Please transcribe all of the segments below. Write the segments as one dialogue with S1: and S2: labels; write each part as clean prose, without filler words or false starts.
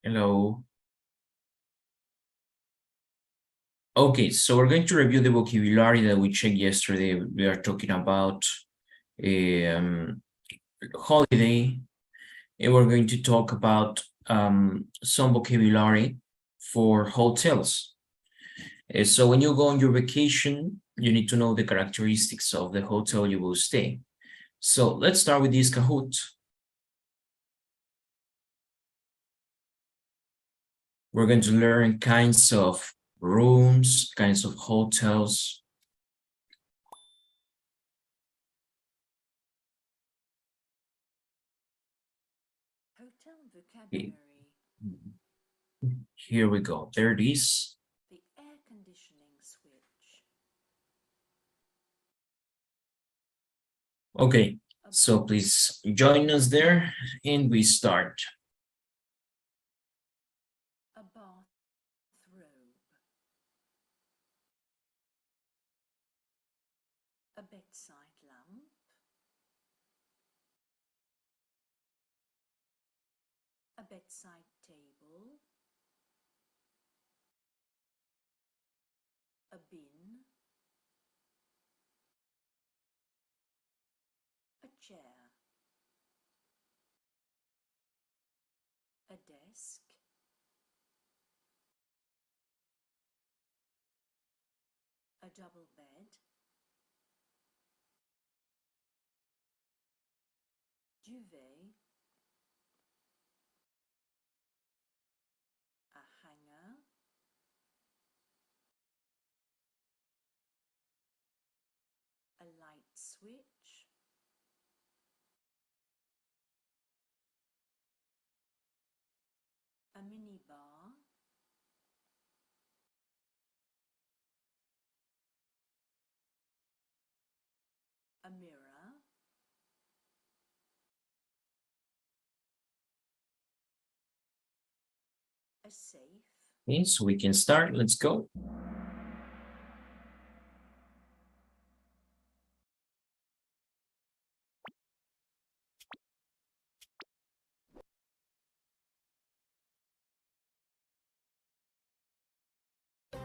S1: Hello. Okay, so we're going to review the vocabulary that we checked yesterday. We are talking about holiday, and we're going to talk about some vocabulary for hotels. So when you go on your vacation, you need to know the characteristics of the hotel you will stay. So let's start with this Kahoot. We're going to learn kinds of rooms, kinds of hotels.
S2: Hotel vocabulary.
S1: Here we go. There it is.
S2: The air conditioning switch.
S1: Okay, so please join us there and we start.
S2: A bathrobe. A bedside lamp. A bedside table. A bin. A chair. A desk. A double bed. Duvet. A hanger. A light switch. A minibar. A mirror. A safe.
S1: Okay, so we can start. Let's go.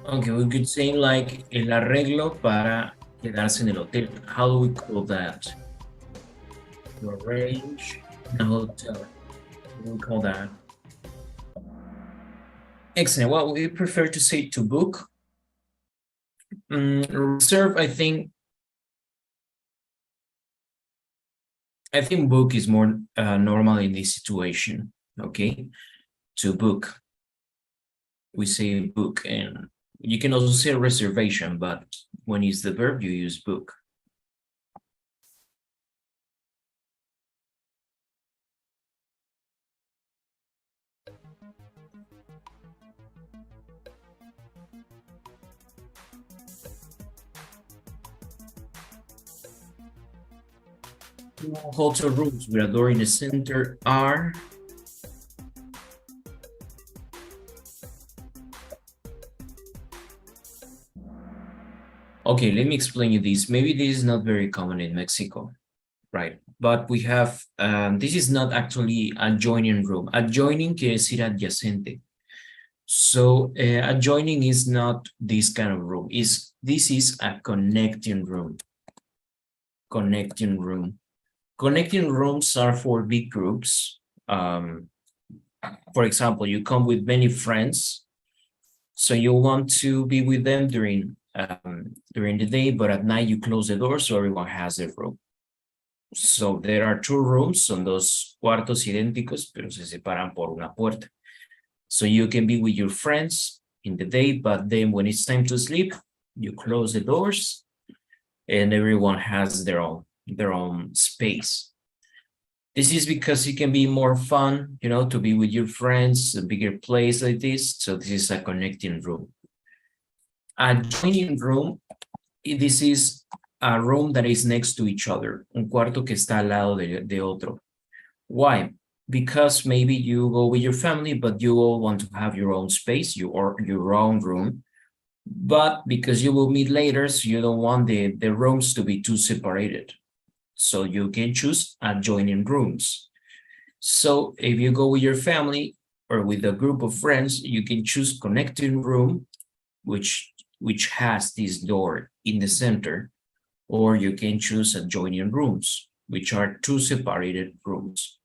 S1: Okay, we could say like el arreglo para quedarse en el hotel. How do we call that? To arrange in a hotel. What do we call that? Excellent. Well, we prefer to say to book. Reserve, I think book is more normal in this situation. Okay, to book. We say book, and you can also say reservation, but when it's the verb, you use book. Hotel rooms with a door in the center are okay, let me explain you this. Maybe this is not very common in Mexico, right? But we have, this is not actually adjoining room. Adjoining quiere decir adyacente. So adjoining is not this kind of room. This is a connecting room. Connecting room. Connecting rooms are for big groups. For example, you come with many friends, so you want to be with them during the day, but at night you close the door so everyone has their room. So there are two rooms, son dos cuartos idénticos, pero se separan por una puerta. So you can be with your friends in the day, but then when it's time to sleep, you close the doors and everyone has their own space. This is because it can be more fun, you know, to be with your friends, a bigger place like this. So this is a connecting room. Adjoining room, this is a room that is next to each other, un cuarto que está al lado de otro. Why? Because maybe you go with your family, but you all want to have your own space, your own room. But because you will meet later, so you don't want the rooms to be too separated. So you can choose adjoining rooms. So if you go with your family, or with a group of friends, you can choose connecting room, which has this door in the center, or you can choose adjoining rooms, which are two separated rooms.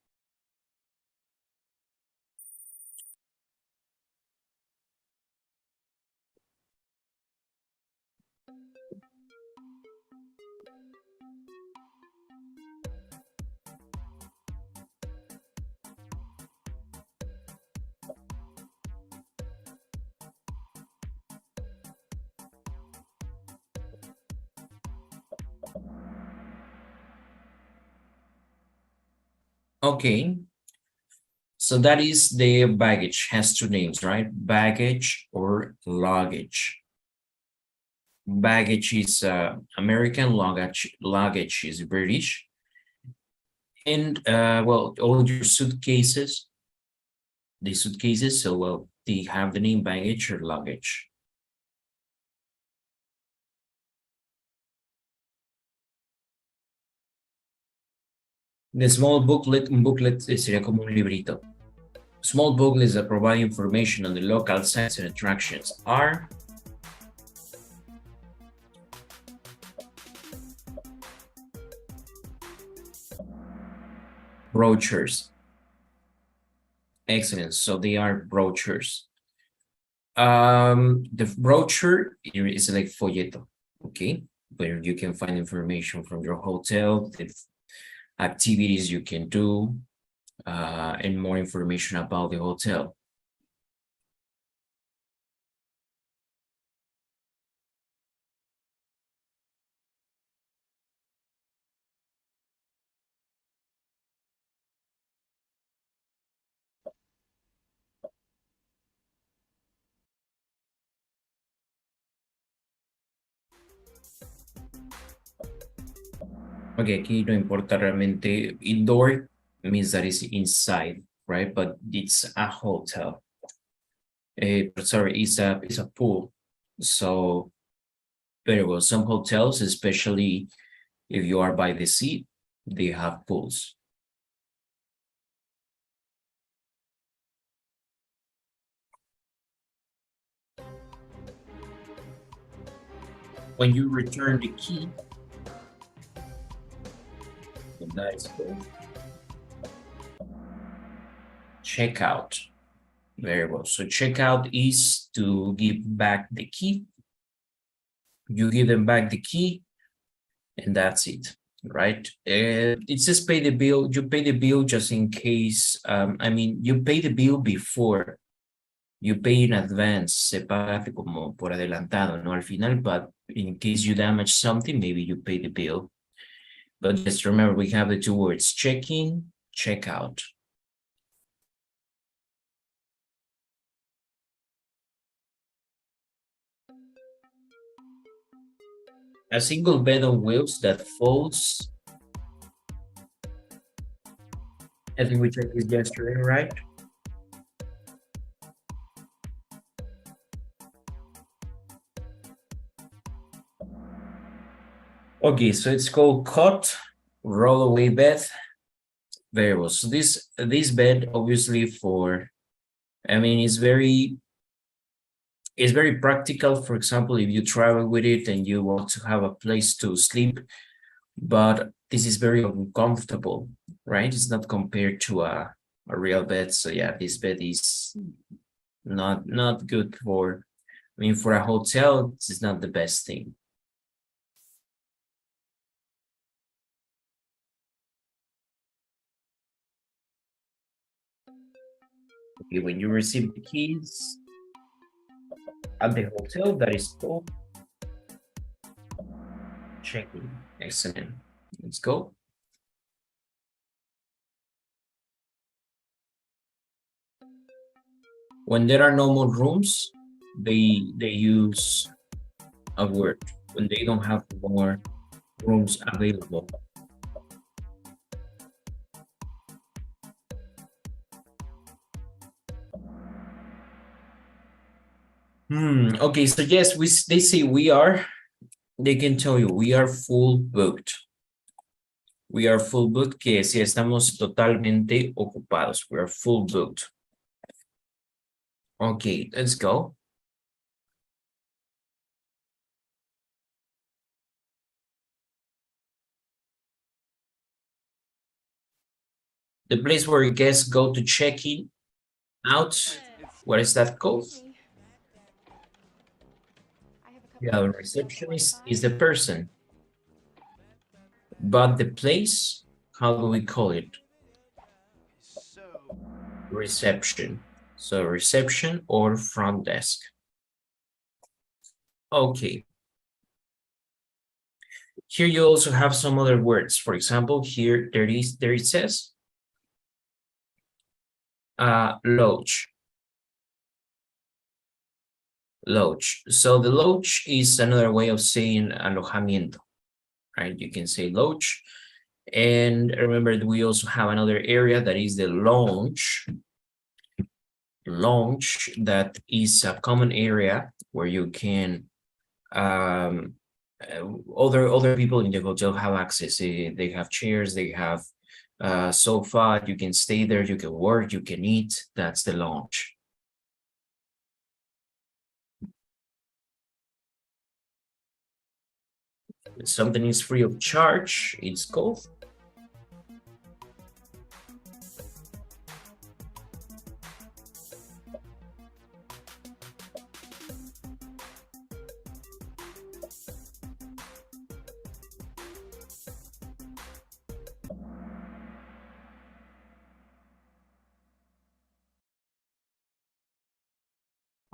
S1: Okay, so that is the baggage, has two names, right? Baggage or luggage. Baggage is American, luggage is British. And well, all your suitcases, so well, they have the name baggage or luggage. The small booklet sería como un librito. Small booklets that provide information on the local sites and attractions are brochures. Excellent. So they are brochures. The brochure is like folleto, okay, where you can find information from your hotel, the activities you can do, and more information about the hotel. Okay, aquí no importa realmente. Indoor means that it's inside, right? But it's a hotel. Sorry, it's a pool. So very well. Some hotels, especially if you are by the sea, they have pools. When you return the key, that is good. Checkout. Very well. So checkout is to give back the key. You give them back the key, and that's it, right? It says pay the bill. You pay the bill just in case. I mean, you pay the bill before. You pay in advance. Se paga como por adelantado, no al final, but in case you damage something, maybe you pay the bill. But just remember, we have the two words, check-in, check-out. A single bed on wheels that folds. I think we checked this yesterday, right? Okay, so it's called cot, roll-away bed. Very well. So this bed, obviously, I mean, it's very practical. For example, if you travel with it and you want to have a place to sleep, but this is very uncomfortable, right? It's not compared to a real bed. So yeah, this bed is not good for, I mean, for a hotel, this is not the best thing. Okay, when you receive the keys at the hotel, that is called check-in. Excellent. Let's go. When there are no more rooms, they use a word. When they don't have more rooms available. Okay, so yes, they say they can tell you we are full booked. We are full booked, que si estamos totalmente ocupados. We are full booked. Okay, let's go. The place where guests go to check in, out. What is that called? Yeah, the receptionist is the person. But the place, how do we call it? Reception. So reception or front desk. Okay. Here you also have some other words. For example, here there it says lodge. Lodge. So the lodge is another way of saying alojamiento, right? You can say lodge. And remember that we also have another area that is the lounge. Lounge, that is a common area where you can other people in the hotel have access. They have chairs, they have sofa, you can stay there, you can work, you can eat. That's the lounge. Something is free of charge, it's called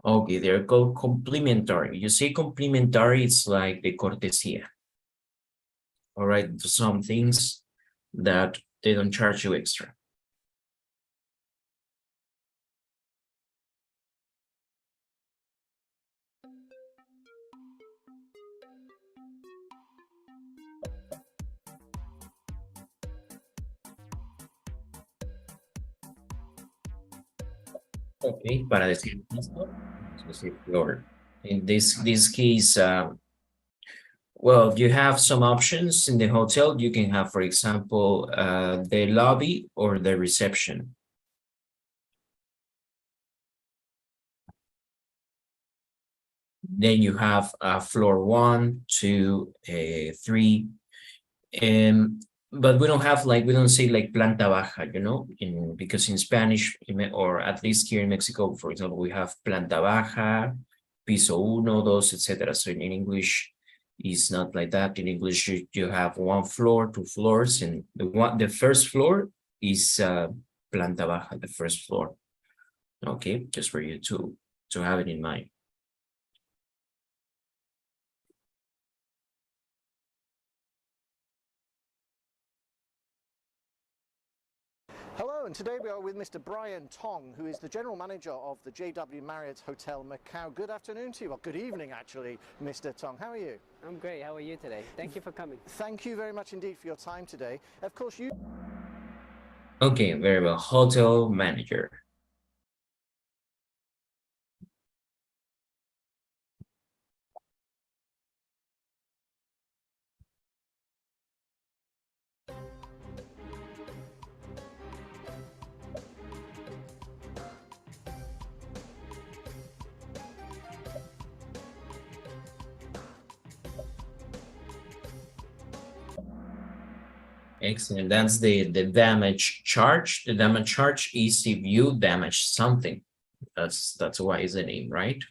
S1: okay, they're called complimentary. You say complimentary, it's like the cortesía. All right, some things that they don't charge you extra. Okay, para decir esto, vamos a decir floor. In this case, well, you have some options in the hotel. You can have, for example, the lobby or the reception. Then you have floor 1, 2, 3. But we don't have we don't say like planta baja, you know, because in Spanish, or at least here in Mexico, for example, we have planta baja, piso 1, 2, etc. So in English, it's not like that. In English, you have 1 floor, 2 floors, and the first floor is planta baja, the first floor. Okay, just for you to have it in mind.
S3: Hello, and today we are with Mr. Brian Tong, who is the General Manager of the JW Marriott Hotel Macau. Good afternoon to you, well, good evening actually, Mr. Tong. How are you?
S4: I'm great. How are you today? Thank you for coming.
S3: Thank you very much indeed for your time today. Of course, you...
S1: Okay, very well. Hotel manager. Excellent. That's the damage charge. The damage charge is if you damage something. That's why is the name, right?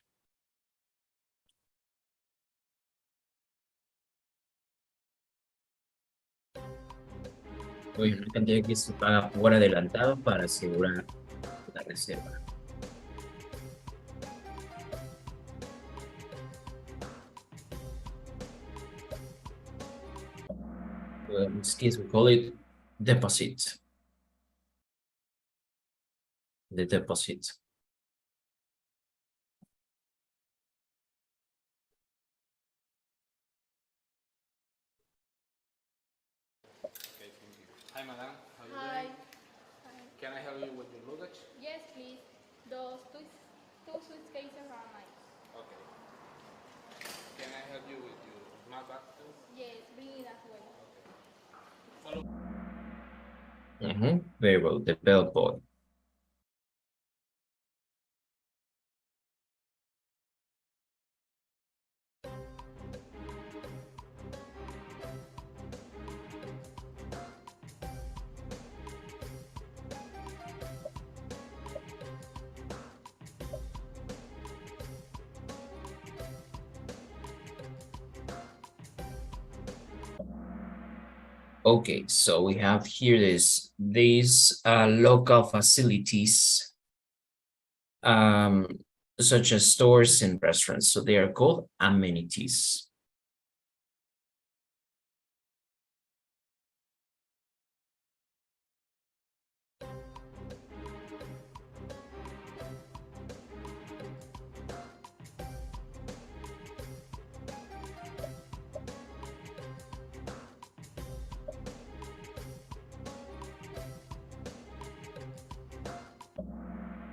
S1: Oye, una cantidad que se paga por adelantado para asegurar la reserva. In this case, we call it deposit. The deposit.
S5: Hi, madam. How are you
S6: Hi.
S5: doing? Can I help you with your luggage?
S6: Yes, please. Those two suitcases are mine.
S5: Okay. Can I help you with your smart bag too?
S6: Yes, bring it as well.
S5: Follow.
S1: Very well. The bellboy. Okay, so we have here these local facilities, such as stores and restaurants. So they are called amenities.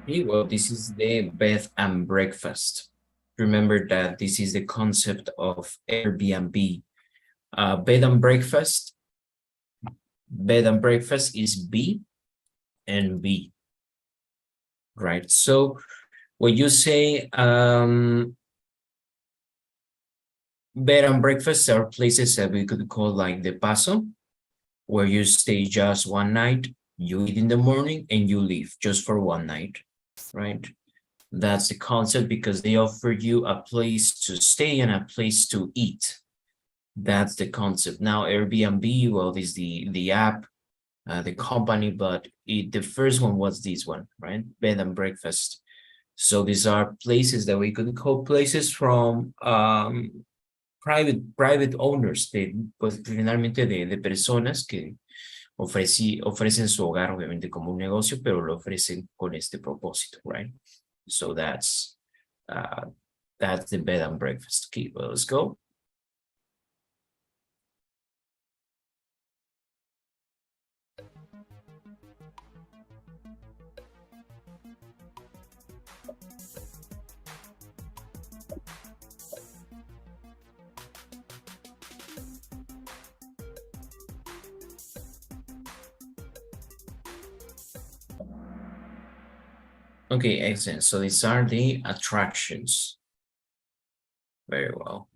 S1: Okay, well, this is the bed and breakfast. Remember that this is the concept of Airbnb. Bed and breakfast is B and B, right? So when you say bed and breakfast are places that we could call like the Paso, where you stay just one night, you eat in the morning and you leave just for one night, right? That's the concept because they offer you a place to stay and a place to eat. That's the concept. Now Airbnb, well, is the app, the company, but the first one was this one, right? Bed and breakfast. So these are places that we could call places from private owners, pues finalmente de personas que ofrecen su hogar obviamente como un negocio, pero lo ofrecen con este propósito, right? So that's the bed and breakfast. Okay, well, let's go. Okay, excellent. So these are the attractions. Very well.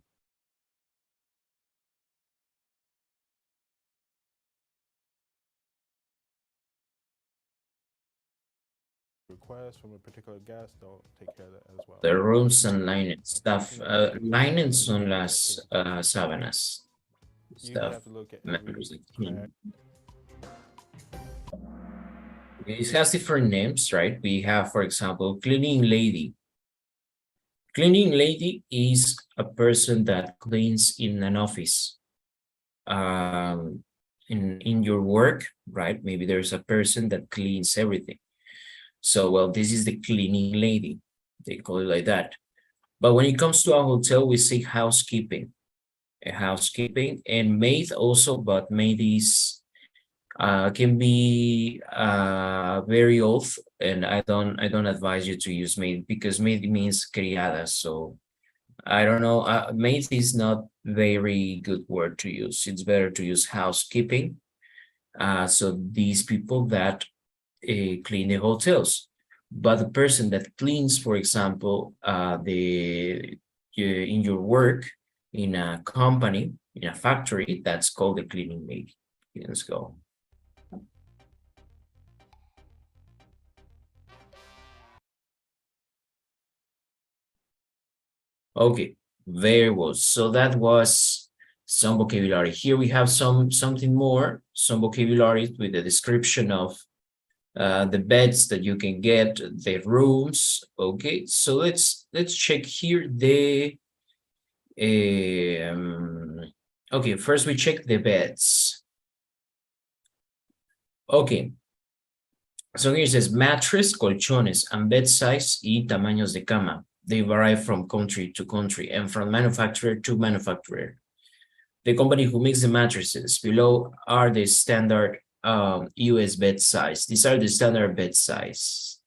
S7: Request from a particular guest, they'll take care of that as well.
S1: The rooms and linen stuff. Linen son las sábanas.
S7: You
S1: Stuff.
S7: have to look at
S1: Members
S7: every
S1: of team. It has different names, right? We have, for example, cleaning lady. Cleaning lady is a person that cleans in an office. In your work, right? Maybe there's a person that cleans everything. So, well, this is the cleaning lady. They call it like that. But when it comes to a hotel, we say housekeeping. A housekeeping and maid also, but maid is can be very old, and I don't advise you to use maid because maid means criada. So I don't know. Maid is not very good word to use. It's better to use housekeeping. So these people that clean the hotels, but the person that cleans, for example, in your work, in a company, in a factory, that's called the cleaning maid. Let's go. Okay, very well. So that was some vocabulary. Here we have something more, some vocabulary with the description of the beds that you can get, the rooms. Okay, so let's check here the okay, first we check the beds. Okay, so here it says mattress, colchones, and bed size y tamaños de cama. They vary from country to country and from manufacturer to manufacturer. The company who makes the mattresses below are the standard US bed size. These are the standard bed size.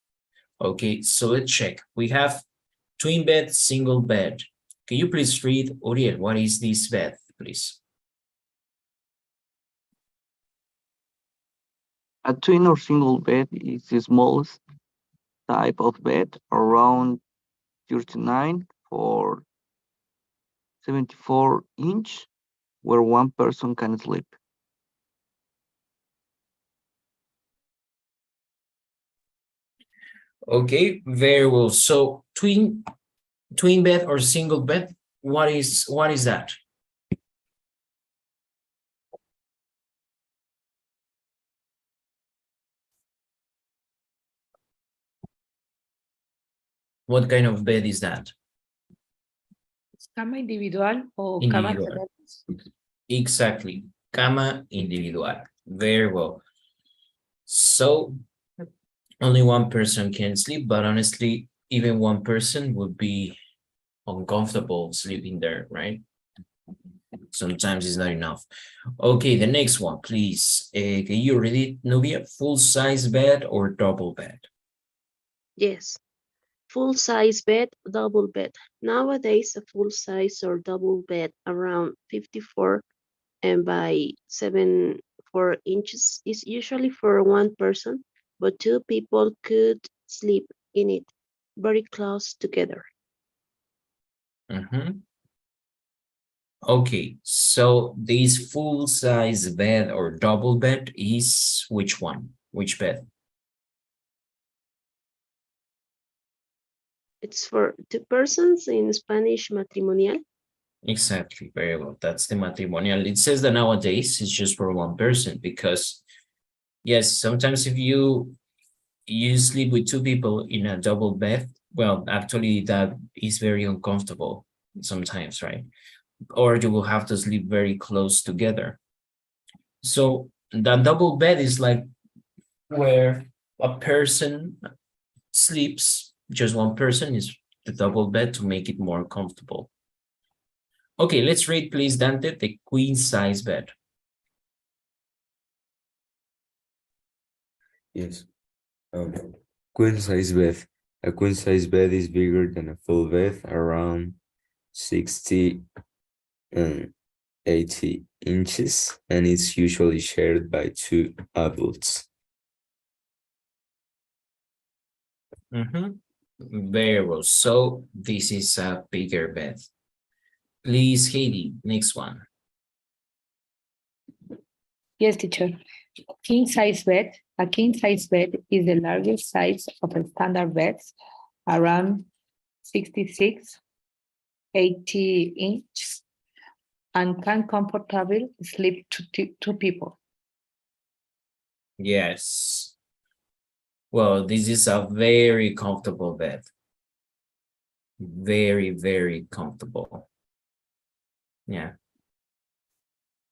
S1: Okay, so let's check. We have twin bed, single bed. Can you please read, Uriel, what is this bed, please?
S8: A twin or single bed is the smallest type of bed, around 39 or 74 inch, where one person can sleep.
S1: Okay, very well. So twin bed or single bed, what is that? What kind of bed is that?
S9: Cama individual o camas
S1: Individual.
S9: cerradas.
S1: Exactly. Cama individual. Very well. So only one person can sleep, but honestly, even one person would be uncomfortable sleeping there, right? Sometimes it's not enough. Okay, the next one, please. Can you read it, Nubia? Full-size bed or double bed?
S10: Yes. Full size bed, double bed. Nowadays, a full size or double bed around 54 and by 74 inches is usually for one person, but two people could sleep in it very close together.
S1: Okay, so this full-size bed or double bed is which one? Which bed?
S10: It's for two persons in Spanish matrimonial.
S1: Exactly, very well. That's the matrimonial. It says that nowadays it's just for one person because, yes, sometimes if you sleep with two people in a double bed, well, actually that is very uncomfortable sometimes, right? Or you will have to sleep very close together. So the double bed is like where a person sleeps, just one person is the double bed to make it more comfortable. Okay, let's read, please, Dante, the queen size bed.
S11: Yes. Queen size bed. A queen size bed is bigger than a full bed, around 60 and 80 inches, and it's usually shared by two adults.
S1: Very well. So this is a bigger bed. Please, Heidi, next one.
S9: Yes, teacher. King size bed. A king size bed is the largest size of a standard beds, around 66, 80 inches, and can comfortably sleep two people.
S1: Yes. Well, this is a very comfortable bed. Very, very comfortable. Yeah.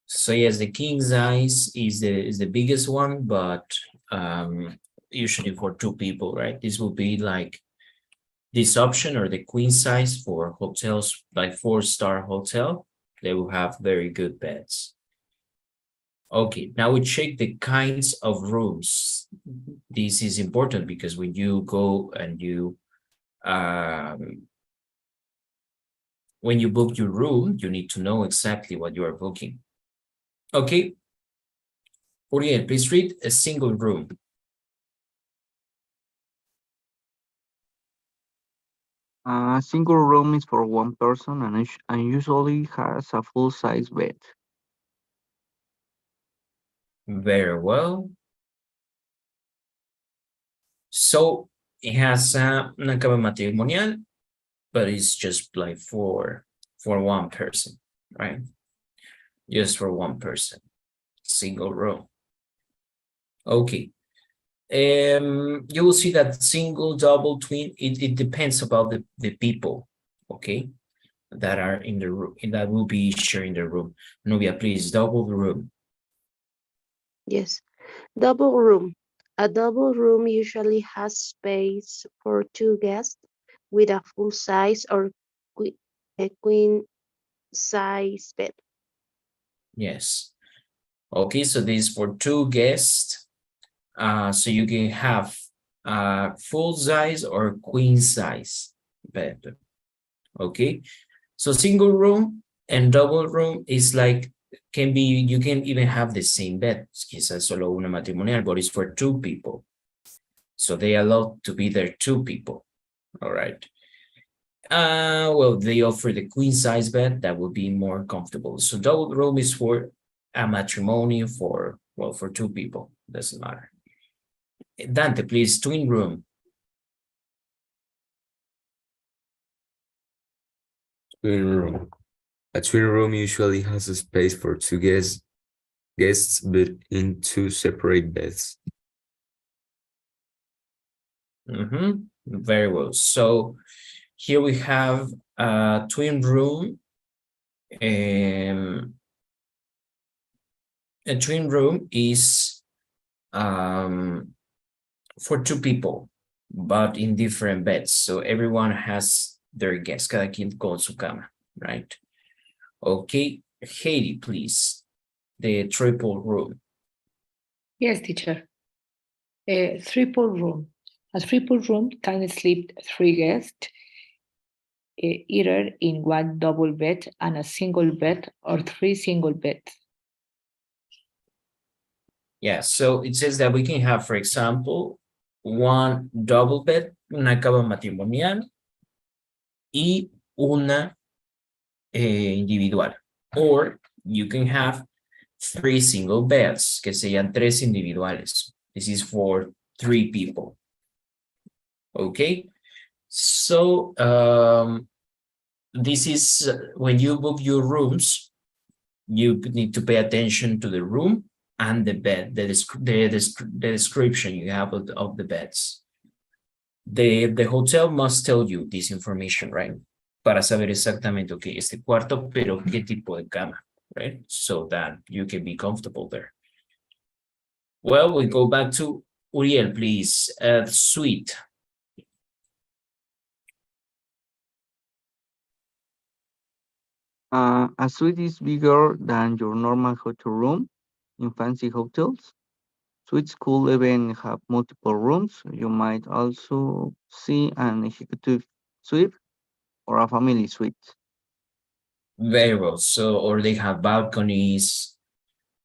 S1: So yes, the king size is the biggest one, but usually for two people, right? This will be like this option or the queen size for hotels like 4-star hotel. They will have very good beds. Okay, now we check the kinds of rooms. This is important because when you go and you when you book your room, you need to know exactly what you are booking. Okay, Uriel, please read a single room.
S8: A single room is for one person and usually has a full-size bed.
S1: Very well. So it has una cama matrimonial, but it's just like for one person, right? Just for one person, single room. Okay. You will see that single, double, twin, it depends about the people, okay, that are in the room, and that will be sharing the room. Nubia, please, double the room.
S10: Yes, double room. A double room usually has space for two guests with a full size or a queen size bed.
S1: Yes. Okay, so this is for two guests. So you can have full size or queen size bed. Okay, so single room and double room is like, can be, you can even have the same bed, quizás solo una matrimonial, but it's for two people. So they allow to be there two people. All right. Well, they offer the queen size bed that will be more comfortable. So double room is for a matrimony for, well, for two people, doesn't matter. Dante, please, twin room.
S11: Twin room. A twin room usually has a space for two guests, but in two separate beds.
S1: Very well. So here we have a twin room. A twin room is for two people, but in different beds. So everyone has their guest, cada quien con su cama, right? Okay, Heidi, please. The triple room.
S9: Yes, teacher. A triple room. A triple room can sleep 3 guests, either in one double bed and a single bed or 3 single beds.
S1: Yeah, so it says that we can have, for example, one double bed, una cama matrimonial, y una individual. Or you can have 3 single beds, que serían 3 individuales. This is for 3 people. Okay, so this is when you book your rooms, you need to pay attention to the room and the bed, the description you have of the beds. The hotel must tell you this information, right? Para saber exactamente, okay, este cuarto, pero qué tipo de cama, right? So that you can be comfortable there. Well, we go back to Uriel, please. Suite.
S8: A suite is bigger than your normal hotel room in fancy hotels. Suites could even have multiple rooms. You might also see an executive suite or a family suite.
S1: Very well. So, or they have balconies,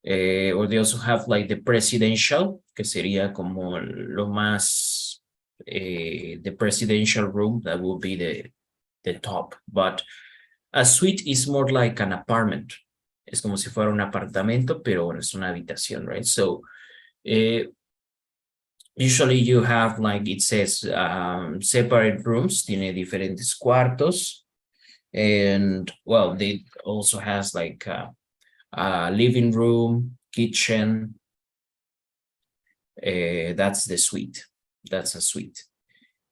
S1: or they also have like the presidential, que sería como lo más, the presidential room, that will be the top. But a suite is more like an apartment. Es como si fuera un apartamento, pero bueno, es una habitación, right? So, usually you have, like it says, separate rooms, tiene diferentes cuartos. And well, they also has like a living room, kitchen. That's the suite. That's a suite.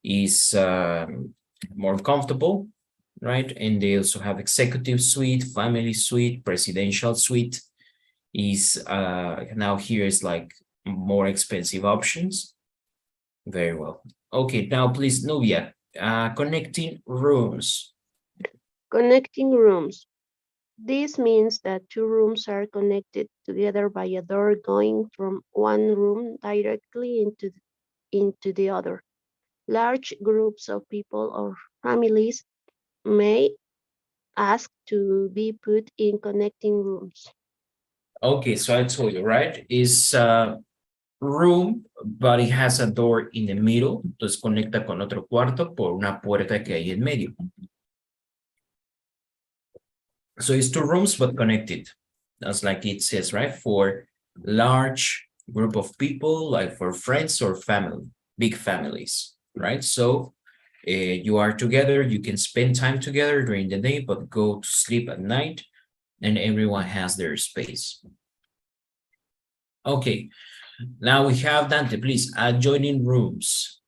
S1: Is more comfortable, right? And they also have executive suite, family suite, presidential suite. Is now here is like more expensive options. Very well. Okay, now please, Nubia, connecting rooms.
S10: Connecting rooms. This means that 2 rooms are connected together by a door going from one room directly into the other. Large groups of people or families may ask to be put in connecting rooms.
S1: Okay, so I told you, right? Is room, but it has a door in the middle. Entonces conecta con otro cuarto por una puerta que hay en medio. So it's 2 rooms, but connected. That's like it says, right? For large group of people, like for friends or family, big families, right? So you are together, you can spend time together during the day, but go to sleep at night, and everyone has their space. Okay, now we have Dante, please, adjoining rooms.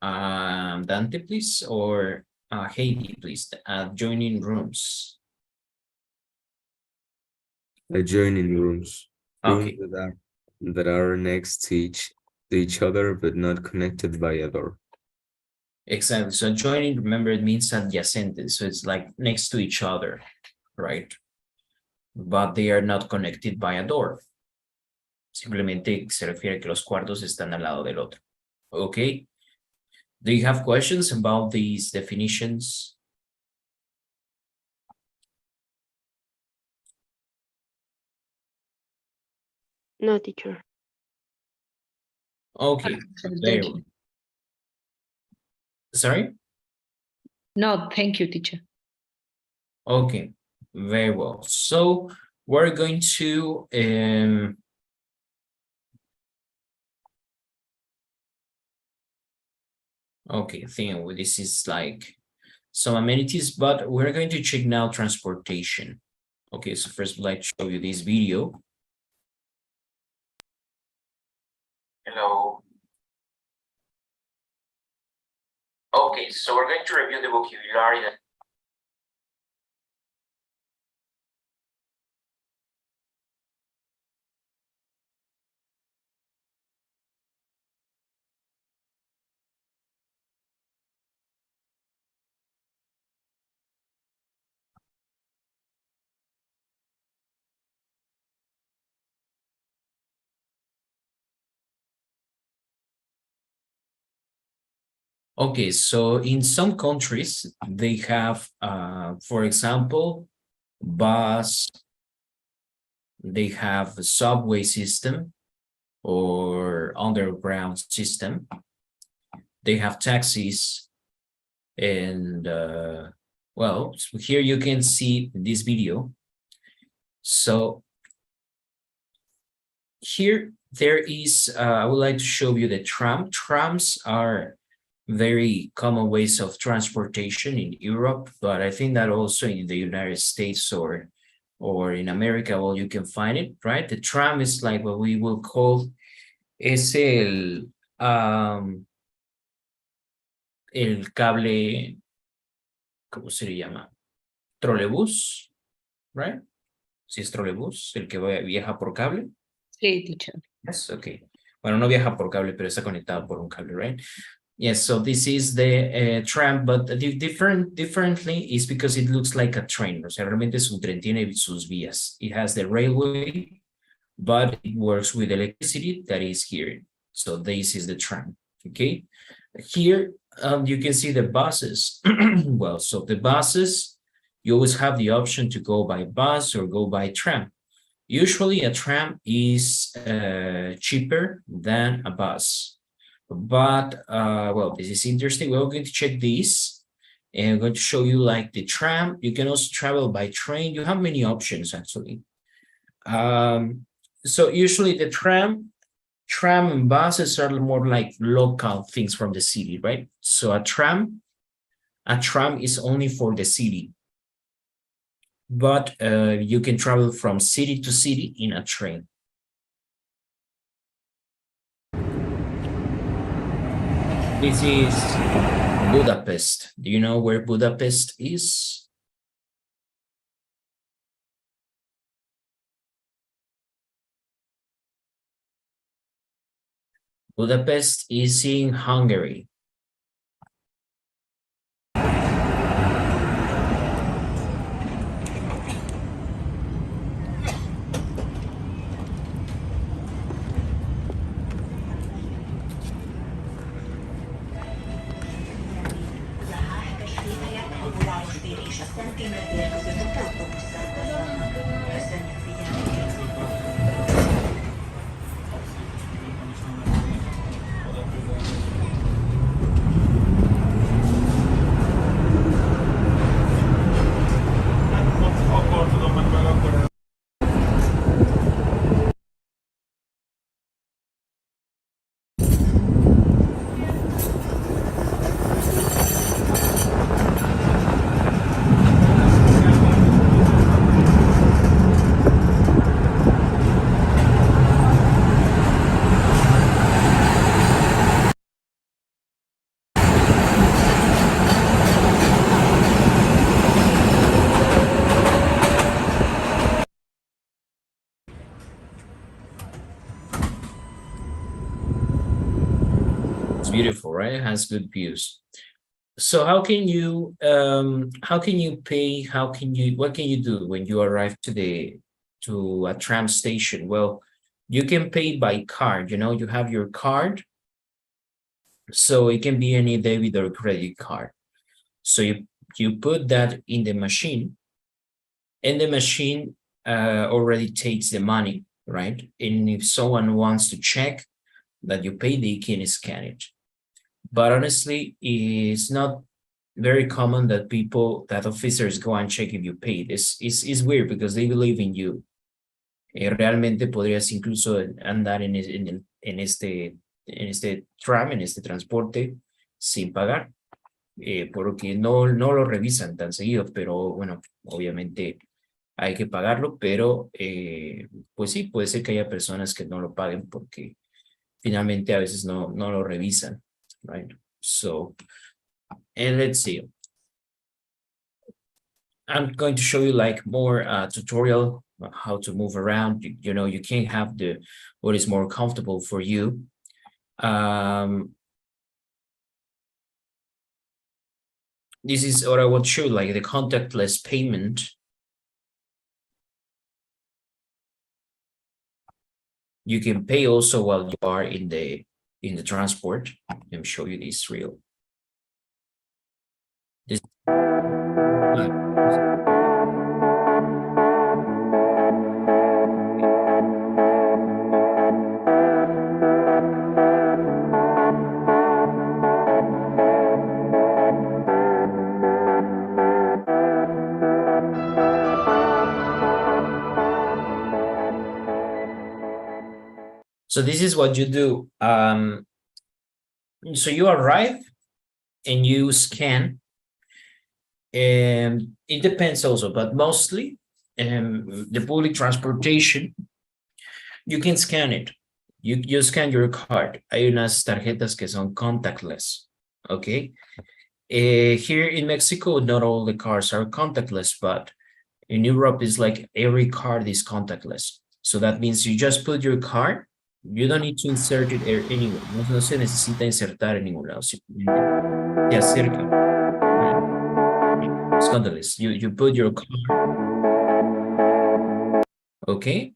S1: Dante, please, or Heidi, please, adjoining rooms.
S11: Adjoining rooms.
S1: Okay.
S11: Rooms that are next to each other, but not connected by a door.
S1: Exactly. So adjoining, remember, it means adyacente. So it's like next to each other, right? But they are not connected by a door. Simplemente se refiere a que los cuartos están al lado del otro. Okay. Do you have questions about these definitions?
S10: No, teacher.
S1: Okay. Very well. Sorry?
S9: No, thank you, teacher.
S1: Okay, very well. So we're going to Okay, I think this is like some amenities, but we're going to check now transportation. Okay, so first I'd like to show you this video. Hello. Okay, so we're going to review the vocabulary that okay, so in some countries, they have, for example, bus, they have a subway system or underground system. They have taxis and, well, so here you can see this video. So here there is, I would like to show you the tram. Trams are very common ways of transportation in Europe, but I think that also in the United States or in America, well, you can find it, right? The tram is like what we will call es el cable, ¿cómo se le llama? Trolebús, right? Si es trolebús, el que viaja por cable.
S9: Sí, teacher.
S1: Yes, okay. Bueno, no viaja por cable, pero está conectado por un cable, right? Yes, so this is the tram, but differently is because it looks like a train. O sea, realmente es un tren, tiene sus vías. It has the railway, but it works with electricity that is here. So this is the tram, okay? Here, you can see the buses. Well, so the buses, you always have the option to go by bus or go by tram. Usually a tram is cheaper than a bus. But, well, this is interesting. We're going to check this and I'm going to show you like the tram. You can also travel by train. You have many options actually. So usually the tram and buses are more like local things from the city, right? So a tram is only for the city. But you can travel from city to city in a train. This is Budapest. Do you know where Budapest is? Budapest is in Hungary. Beautiful, right? It has good views. So how can you pay? What can you do when you arrive to a tram station? Well, you can pay by card. You know, you have your card. So it can be any debit or credit card. So you put that in the machine, and the machine already takes the money, right? And if someone wants to check that you pay, they can scan it. But honestly, it's not very common that officers go and check if you paid. It's weird because they believe in you. Realmente podrías incluso andar en este tram, en este transporte, sin pagar, porque no lo revisan tan seguido, pero bueno, obviamente hay que pagarlo, pero pues sí, puede ser que haya personas que no lo paguen porque finalmente a veces no lo revisan, right? So, and let's see. I'm going to show you like more tutorial how to move around. You know, you can have what is more comfortable for you. This is what I want to show you, like the contactless payment. You can pay also while you are in the transport. Let me show you this real. This. So this is what you do. So you arrive and you scan. And it depends also, but mostly the public transportation, you can scan it. You scan your card. Hay unas tarjetas que son contactless, okay? Here in Mexico, not all the cards are contactless, but in Europe, it's like every card is contactless. So that means you just put your card. You don't need to insert it anywhere. No se necesita insertar en ningún lado. Simplemente te acerca. It's contactless. You put your card. Okay.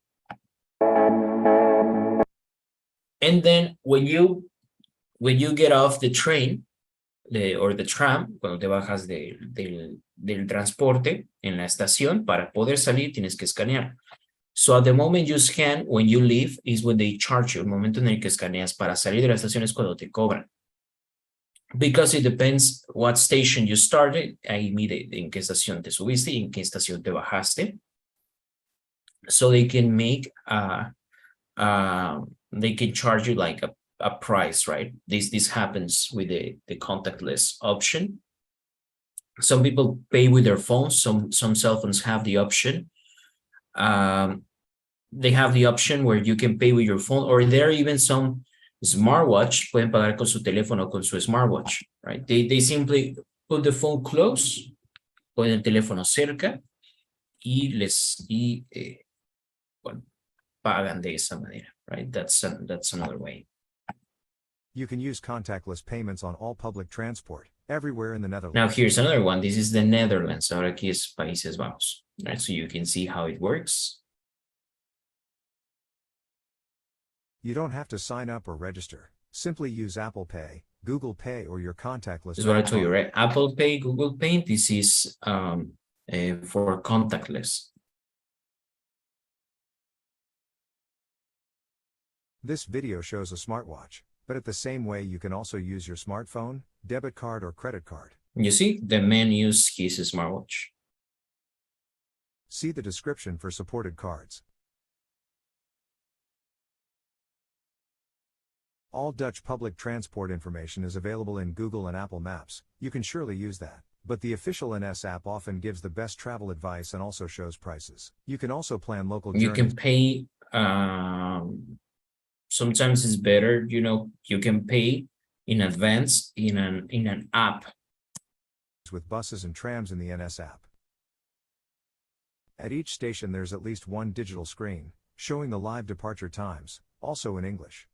S1: And then when you get off the train or the tram, cuando te bajas del transporte en la estación, para poder salir tienes que escanear. So at the moment you scan, when you leave, is when they charge you. El momento en el que escaneas para salir de la estación es cuando te cobran. Because it depends what station you started. Ahí mide en qué estación te subiste y en qué estación te bajaste. So they can make, they can charge you like a price, right? This happens with the contactless option. Some people pay with their phones. Some cell phones have the option. They have the option where you can pay with your phone, or there are even some smartwatch, pueden pagar con su teléfono, con su smartwatch, right? They simply put the phone close, ponen el teléfono cerca y bueno, pagan de esa manera, right? That's another way.
S12: You can use contactless payments on all public transport, everywhere in the Netherlands.
S1: Now here's another one. This is the Netherlands. Ahora aquí es Países Bajos, right? So you can see how it works.
S12: You don't have to sign up or register. Simply use Apple Pay, Google Pay, or your contactless.
S1: This is what I told you, right? Apple Pay, Google Pay. This is for contactless.
S12: This video shows a smartwatch, but at the same way you can also use your smartphone, debit card, or credit card.
S1: You see, the man used his smartwatch.
S12: See the description for supported cards. All Dutch public transport information is available in Google and Apple Maps. You can surely use that. But the official NS app often gives the best travel advice and also shows prices. You can also plan local journeys.
S1: You can pay, sometimes it's better, you know, you can pay in advance in an app.
S12: With buses and trams in the NS app. At each station there's at least one digital screen, showing the live departure times, also in English.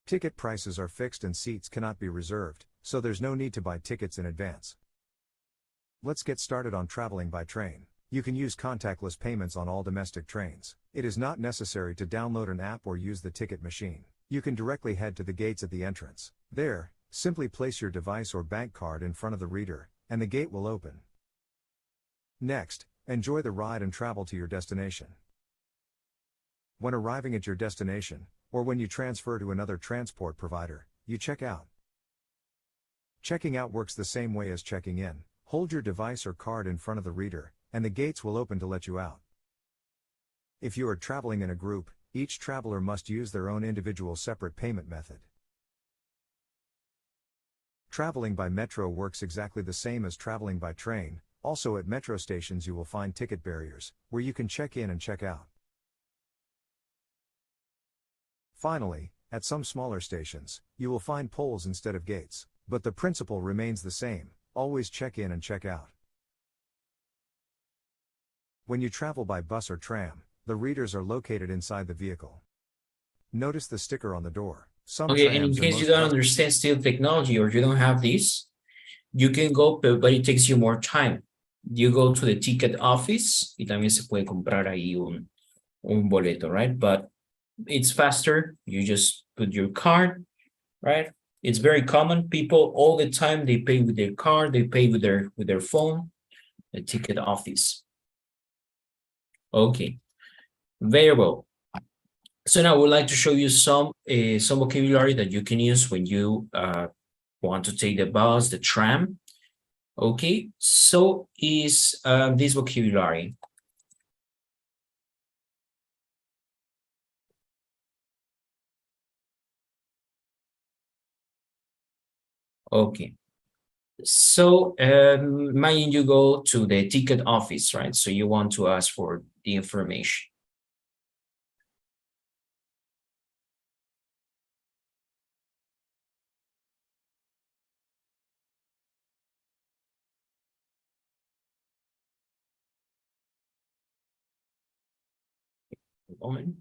S12: Ticket prices are fixed and seats cannot be reserved, so there's no need to buy tickets in advance. Let's get started on traveling by train. You can use contactless payments on all domestic trains. It is not necessary to download an app or use the ticket machine. You can directly head to the gates at the entrance. There, simply place your device or bank card in front of the reader, and the gate will open. Next, enjoy the ride and travel to your destination. When arriving at your destination, or when you transfer to another transport provider, you check out. Checking out works the same way as checking in. Hold your device or card in front of the reader, and the gates will open to let you out. If you are traveling in a group, each traveler must use their own individual separate payment method. Traveling by metro works exactly the same as traveling by train. Also at metro stations you will find ticket barriers, where you can check in and check out. Finally, at some smaller stations, you will find poles instead of gates, but the principle remains the same, always check in and check out. When you travel by bus or tram, the readers are located inside the vehicle. Notice the sticker on the door. Some
S1: Okay, and in
S12: trams and
S1: case you
S12: most
S1: don't
S12: bus-
S1: understand still technology or you don't have this, you can go, but it takes you more time. You go to the ticket office y también se puede comprar ahí un boleto, right? But it's faster. You just put your card, right? It's very common. People all the time, they pay with their card, they pay with their phone, the ticket office. Okay, very well. So now I would like to show you some vocabulary that you can use when you want to take the bus, the tram. Okay, so is this vocabulary. Okay, so imagine you go to the ticket office, right? So you want to ask for the information. Moment.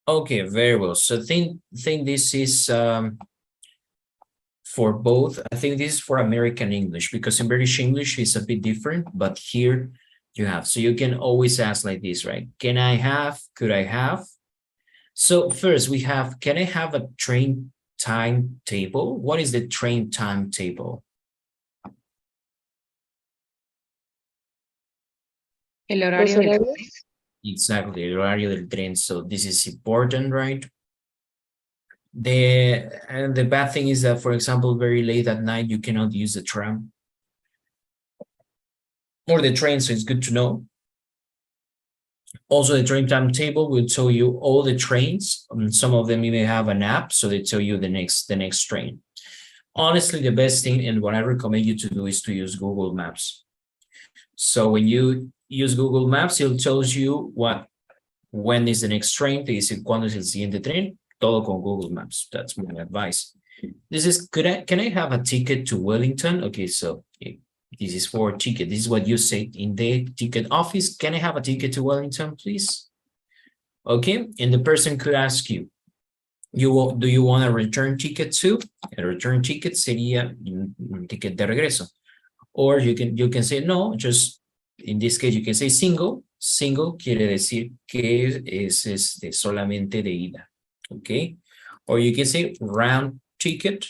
S1: Okay, very well. So think this is for both. I think this is for American English because in British English is a bit different, but here you have. So you can always ask like this, right? Can I have? Could I have? So first we have, can I have a train timetable? What is the train timetable?
S9: El horario del tren.
S1: Exactly, el horario del tren. So this is important, right? The bad thing is that, for example, very late at night, you cannot use the tram or the train, so it's good to know. Also, the train timetable will tell you all the trains. Some of them even have an app, so they tell you the next train. Honestly, the best thing and what I recommend you to do is to use Google Maps. So when you use Google Maps, it tells you when is the next train, te dice cuándo es el siguiente tren, todo con Google Maps. That's my advice. This is, can I have a ticket to Wellington? Okay, so this is for a ticket. This is what you say in the ticket office. Can I have a ticket to Wellington, please? Okay, and the person could ask you, do you want a return ticket too? A return ticket sería un ticket de regreso. Or you can say no, just in this case you can say single. Single quiere decir que es solamente de ida. Okay, or you can say round ticket,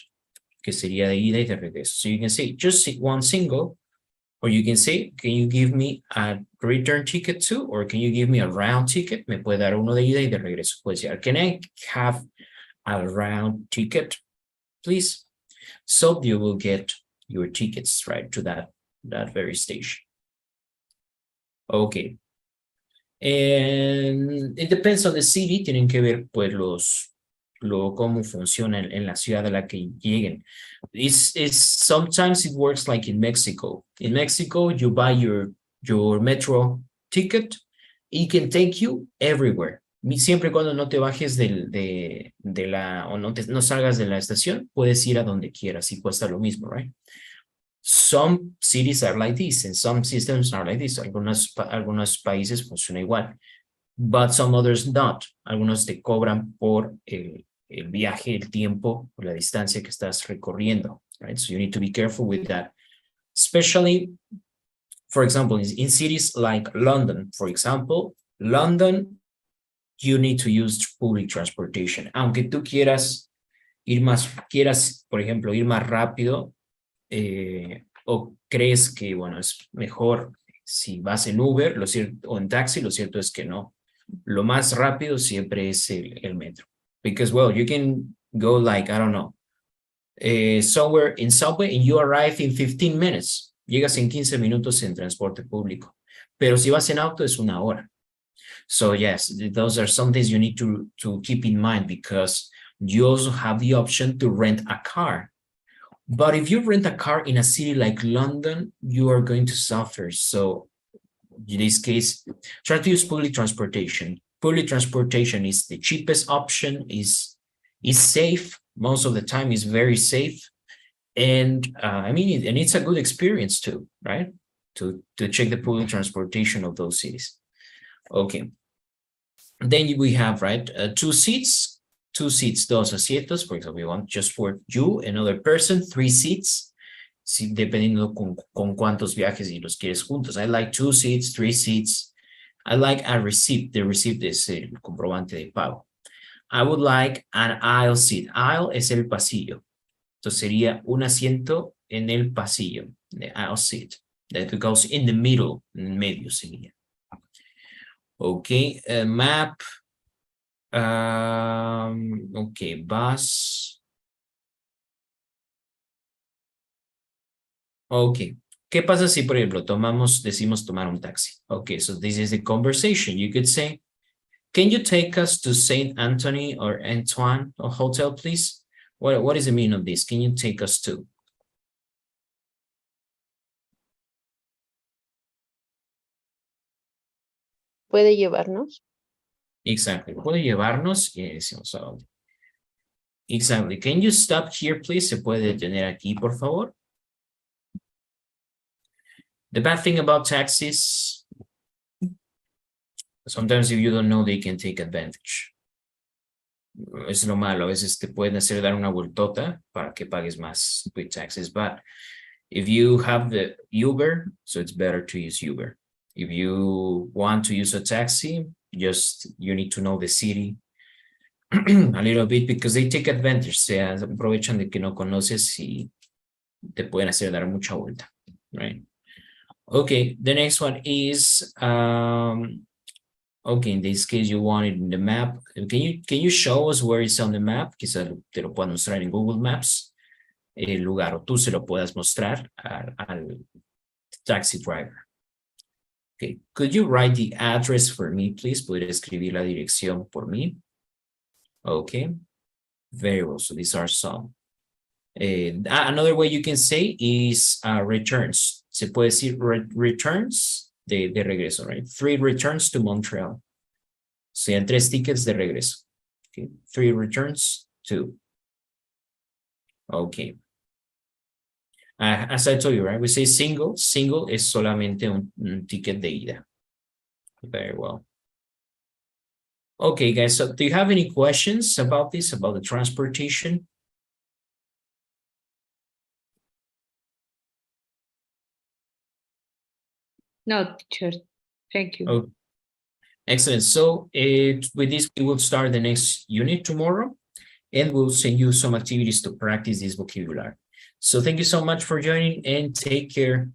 S1: que sería de ida y de regreso. So you can say just one single, or you can say, can you give me a return ticket too? Or can you give me a round ticket? Me puede dar uno de ida y de regreso. Puede decir, can I have a round ticket, please? So you will get your tickets right to that very station. Okay. And it depends on the city. Tienen que ver pues cómo funciona en la ciudad a la que lleguen. Sometimes it works like in Mexico. In Mexico, you buy your metro ticket. It can take you everywhere. Siempre cuando no te bajes o no salgas de la estación, puedes ir a donde quieras y cuesta lo mismo, right? Some cities are like this and some systems are like this. Algunos países funciona igual, but some others not. Algunos te cobran por el viaje, el tiempo, por la distancia que estás recorriendo, right? So you need to be careful with that. Especially, for example, in cities like London, for example, London, you need to use public transportation. Aunque tú quieras, por ejemplo, ir más rápido, o crees que, bueno, es mejor si vas en Uber, o en taxi, lo cierto es que no. lo más rápido siempre es el metro. Because, well, you can go like, I don't know, somewhere in subway and you arrive in 15 minutes. Llegas en 15 minutos en transporte público. Pero si vas en auto es una hora. So yes, those are some things you need to keep in mind because you also have the option to rent a car. But if you rent a car in a city like London, you are going to suffer. So in this case, try to use public transportation. Public transportation is the cheapest option, is safe. Most of the time is very safe. And I mean, and it's a good experience too, right? To check the public transportation of those cities. Okay. Then we have, right, 2 seats, dos asientos, for example, we want just for you, another person, 3 seats, si, dependiendo con cuántos viajes y los quieres juntos. I like 2 seats, 3 seats. I like a receipt. The receipt es el comprobante de pago. I would like an aisle seat. Aisle es el pasillo. Entonces sería un asiento en el pasillo, the aisle seat, that goes in the middle, en medio sería. Okay, map. Okay, bus. Okay, ¿qué pasa si, por ejemplo, decimos tomar un taxi? Okay, so this is the conversation. You could say, can you take us to St. Anthony or Antoine Hotel, please? What is the meaning of this? Can you take us to?
S10: ¿Puede llevarnos?
S1: Exactly. ¿Puede llevarnos? Y decimos, exactly. Can you stop here, please? ¿Se puede detener aquí, por favor? The bad thing about taxis, sometimes if you don't know, they can take advantage. Es lo malo. A veces te pueden hacer dar una vueltota para que pagues más with taxes. But if you have the Uber, so it's better to use Uber. If you want to use a taxi, you need to know the city a little bit because they take advantage. Se aprovechan de que no conoces y te pueden hacer dar mucha vuelta, right? Okay, the next one is, okay, in this case you want it in the map. Can you show us where it's on the map? Quizá te lo puedan mostrar en Google Maps, el lugar, o tú se lo puedas mostrar al taxi driver. Okay, could you write the address for me, please? ¿Podría escribir la dirección por mí? Okay, very well. So these are some. Another way you can say is returns. Se puede decir returns de regreso, right? 3 returns to Montreal. Sean 3 tickets de regreso. Okay, 3 returns to. Okay. As I told you, right? We say single. Single es solamente un ticket de ida. Very well. Okay, guys. So do you have any questions about this, about the transportation?
S9: No, teacher. Thank you.
S1: Oh, excellent. So with this, we will start the next unit tomorrow, and we'll send you some activities to practice this vocabulary. So thank you so much for joining and take care.